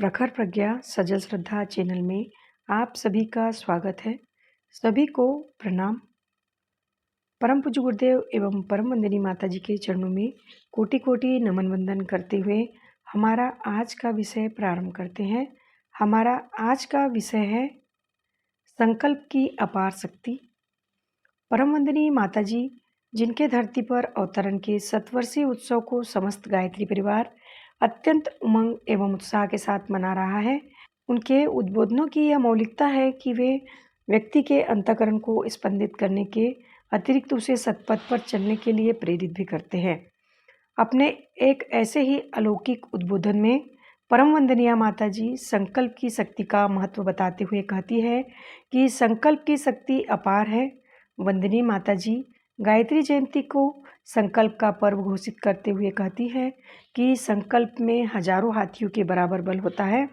प्रखर प्रज्ञा सजल श्रद्धा चैनल में आप सभी का स्वागत है। सभी को प्रणाम। परम पूज्य गुरुदेव एवं परम वंदनीय माता जी के चरणों में कोटि कोटि नमन वंदन करते हुए हमारा आज का विषय प्रारंभ करते हैं। हमारा आज का विषय है संकल्प की अपार शक्ति। परम वंदनीय माता जी जिनके धरती पर अवतरण के शतवर्षीय उत्सव को समस्त गायत्री परिवार अत्यंत उमंग एवं उत्साह के साथ मना रहा है, उनके उद्बोधनों की यह मौलिकता है कि वे व्यक्ति के अंतःकरण को स्पंदित करने के अतिरिक्त उसे सत्पथ पर चलने के लिए प्रेरित भी करते हैं। अपने एक ऐसे ही अलौकिक उद्बोधन में परम वंदनीय माता जी संकल्प की शक्ति का महत्व बताते हुए कहती है कि संकल्प की शक्ति अपार है। वंदनीय माता जी गायत्री जयंती को संकल्प का पर्व घोषित करते हुए कहती है कि संकल्प में हजारों हाथियों के बराबर बल होता है।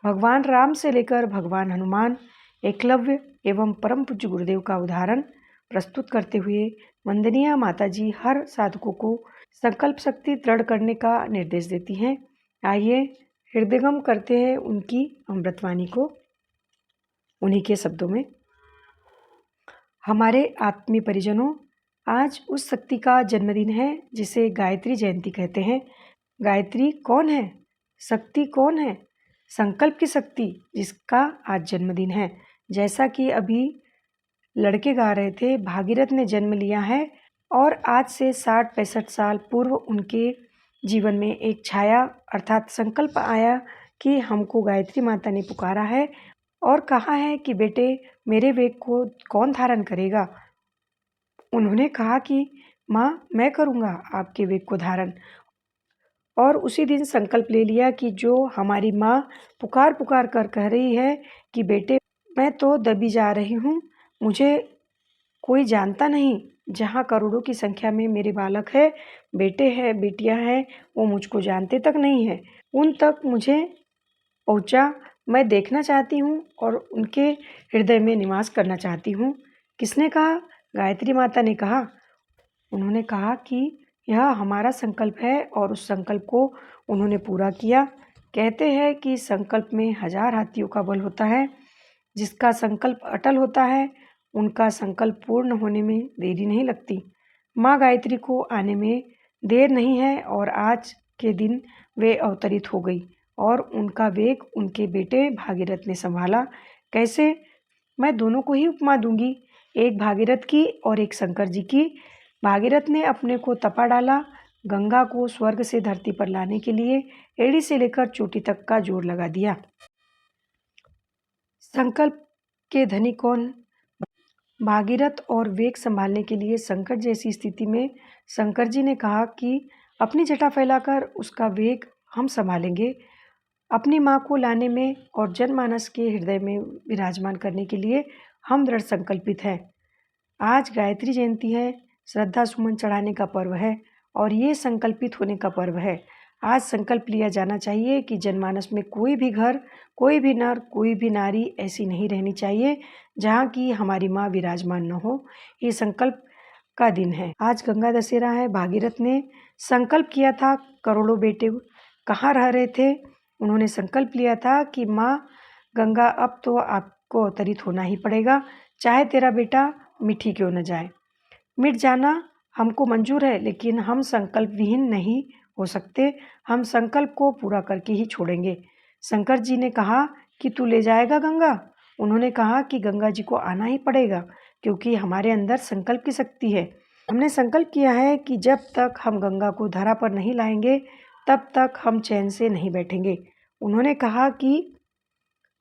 भगवान राम से लेकर भगवान हनुमान, एकलव्य एवं परम पूज्य गुरुदेव का उदाहरण प्रस्तुत करते हुए वंदनीय माता जी हर साधकों को संकल्प शक्ति दृढ़ करने का निर्देश देती हैं। आइए हृदयंगम करते हैं उनकी अमृतवाणी को, उन्हीं के शब्दों में। हमारे आत्मीय परिजनों, आज उस शक्ति का जन्मदिन है जिसे गायत्री जयंती कहते हैं। गायत्री कौन है? शक्ति कौन है? संकल्प की शक्ति, जिसका आज जन्मदिन है। जैसा कि अभी लड़के गा रहे थे, भागीरथ ने जन्म लिया है और आज से 60-65 साल पूर्व उनके जीवन में एक छाया अर्थात संकल्प आया कि हमको गायत्री माता ने पुकारा है और कहा है कि बेटे मेरे वेग को कौन धारण करेगा। उन्होंने कहा कि माँ मैं करूँगा आपके वेग को धारण, और उसी दिन संकल्प ले लिया कि जो हमारी माँ पुकार पुकार कर कह रही है कि बेटे मैं तो दबी जा रही हूँ, मुझे कोई जानता नहीं, जहाँ करोड़ों की संख्या में मेरे बालक है, बेटे हैं बेटियाँ हैं, वो मुझको जानते तक नहीं है, उन तक मुझे पहुँचा, मैं देखना चाहती हूँ और उनके हृदय में निवास करना चाहती हूँ। किसने कहा? गायत्री माता ने कहा। उन्होंने कहा कि यह हमारा संकल्प है और उस संकल्प को उन्होंने पूरा किया। कहते हैं कि संकल्प में हजार हाथियों का बल होता है। जिसका संकल्प अटल होता है उनका संकल्प पूर्ण होने में देरी नहीं लगती। माँ गायत्री को आने में देर नहीं है और आज के दिन वे अवतरित हो गई और उनका वेग उनके बेटे भागीरथ ने संभाला। कैसे? मैं दोनों को ही उपमा दूंगी, एक भागीरथ की और एक शंकर जी की। भागीरथ ने अपने को तपा डाला, गंगा को स्वर्ग से धरती पर लाने के लिए एड़ी से लेकर चोटी तक का जोर लगा दिया। संकल्प के धनी कौन? भागीरथ। और वेग संभालने के लिए संकट जैसी स्थिति में शंकर जी ने कहा कि अपनी जटा फैलाकर उसका वेग हम संभालेंगे। अपनी माँ को लाने में और जनमानस के हृदय में विराजमान करने के लिए हम दृढ़ संकल्पित हैं। आज गायत्री जयंती है, श्रद्धा सुमन चढ़ाने का पर्व है और ये संकल्पित होने का पर्व है। आज संकल्प लिया जाना चाहिए कि जनमानस में कोई भी घर, कोई भी नर, कोई भी नारी ऐसी नहीं रहनी चाहिए जहाँ की हमारी माँ विराजमान न हो। ये संकल्प का दिन है। आज गंगा दशहरा है। भागीरथ ने संकल्प किया था, करोड़ों बेटे कहाँ रह रहे थे, उन्होंने संकल्प लिया था कि माँ गंगा अब तो आपको अवतरित होना ही पड़ेगा, चाहे तेरा बेटा मिठी क्यों न जाए। मिट जाना हमको मंजूर है, लेकिन हम संकल्प विहीन नहीं हो सकते, हम संकल्प को पूरा करके ही छोड़ेंगे। शंकर जी ने कहा कि तू ले जाएगा गंगा? उन्होंने कहा कि गंगा जी को आना ही पड़ेगा क्योंकि हमारे अंदर संकल्प की शक्ति है। हमने संकल्प किया है कि जब तक हम गंगा को धरा पर नहीं लाएंगे तब तक हम चैन से नहीं बैठेंगे। उन्होंने कहा कि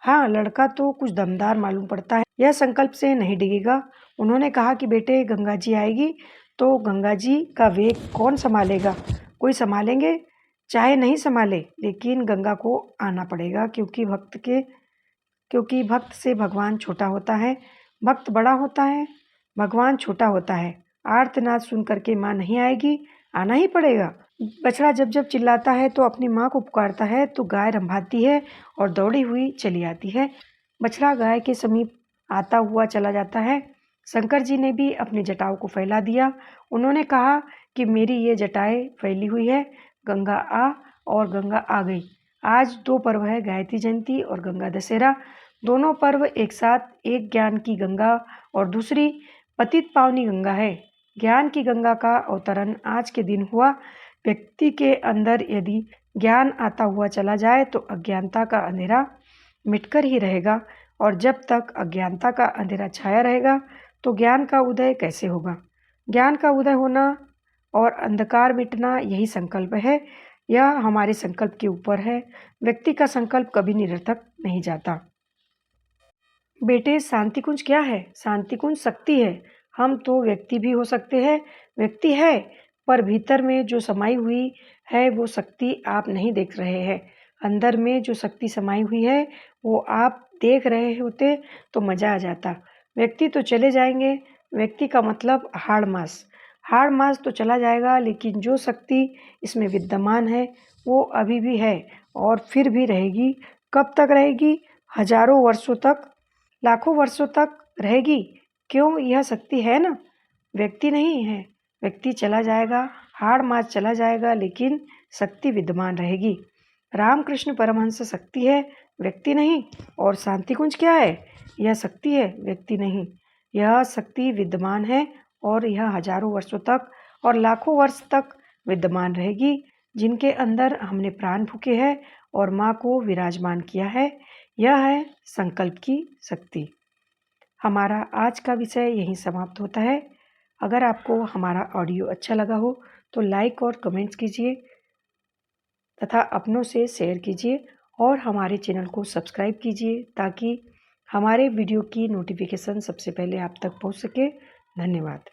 हाँ, लड़का तो कुछ दमदार मालूम पड़ता है, यह संकल्प से नहीं डिगेगा। उन्होंने कहा कि बेटे गंगा जी आएगी तो गंगा जी का वेग कौन संभालेगा? कोई संभालेंगे, चाहे नहीं संभाले, लेकिन गंगा को आना पड़ेगा क्योंकि भक्त से भगवान छोटा होता है, भक्त बड़ा होता है, भगवान छोटा होता है। आर्तनाद सुन करके माँ नहीं आएगी, आना ही पड़ेगा। बछड़ा जब जब चिल्लाता है तो अपनी माँ को पुकारता है तो गाय रंभाती है और दौड़ी हुई चली आती है। बछड़ा गाय के समीप आता हुआ चला जाता है। शंकर जी ने भी अपनी जटाओं को फैला दिया। उन्होंने कहा कि मेरी ये जटाएं फैली हुई है, गंगा आ, और गंगा आ गई। आज दो पर्व है, गायत्री जयंती और गंगा दशहरा। दोनों पर्व एक साथ, एक ज्ञान की गंगा और दूसरी पतित पावनी गंगा है। ज्ञान की गंगा का अवतरण आज के दिन हुआ। व्यक्ति के अंदर यदि ज्ञान आता हुआ चला जाए तो अज्ञानता का अंधेरा मिटकर ही रहेगा, और जब तक अज्ञानता का अंधेरा छाया रहेगा तो ज्ञान का उदय कैसे होगा। ज्ञान का उदय होना और अंधकार मिटना यही संकल्प है। यह हमारे संकल्प के ऊपर है। व्यक्ति का संकल्प कभी निरर्थक नहीं जाता। बेटे, शांति कुंज क्या है? शांति कुंज शक्ति है। हम तो व्यक्ति भी हो सकते हैं, व्यक्ति है, पर भीतर में जो समाई हुई है वो शक्ति आप नहीं देख रहे हैं। अंदर में जो शक्ति समाई हुई है वो आप देख रहे होते तो मज़ा आ जाता। व्यक्ति तो चले जाएंगे, व्यक्ति का मतलब हाड़ मास। हाड़ मास तो चला जाएगा, लेकिन जो शक्ति इसमें विद्यमान है वो अभी भी है और फिर भी रहेगी। कब तक रहेगी? हजारों वर्षों तक, लाखों वर्षों तक रहेगी। क्यों? यह शक्ति है ना, व्यक्ति नहीं है। व्यक्ति चला जाएगा, हाड़ मास चला जाएगा, लेकिन शक्ति विद्यमान रहेगी। रामकृष्ण परमहंस शक्ति है, व्यक्ति नहीं। और शांति कुंज क्या है? यह शक्ति है, व्यक्ति नहीं। यह शक्ति विद्यमान है और यह हजारों वर्षों तक और लाखों वर्ष तक विद्यमान रहेगी। जिनके अंदर हमने प्राण फूके हैं और माँ को विराजमान किया है, यह है संकल्प की शक्ति। हमारा आज का विषय यहीं समाप्त होता है। अगर आपको हमारा ऑडियो अच्छा लगा हो तो लाइक और कमेंट्स कीजिए तथा अपनों से शेयर कीजिए और हमारे चैनल को सब्सक्राइब कीजिए ताकि हमारे वीडियो की नोटिफिकेशन सबसे पहले आप तक पहुंच सके। धन्यवाद।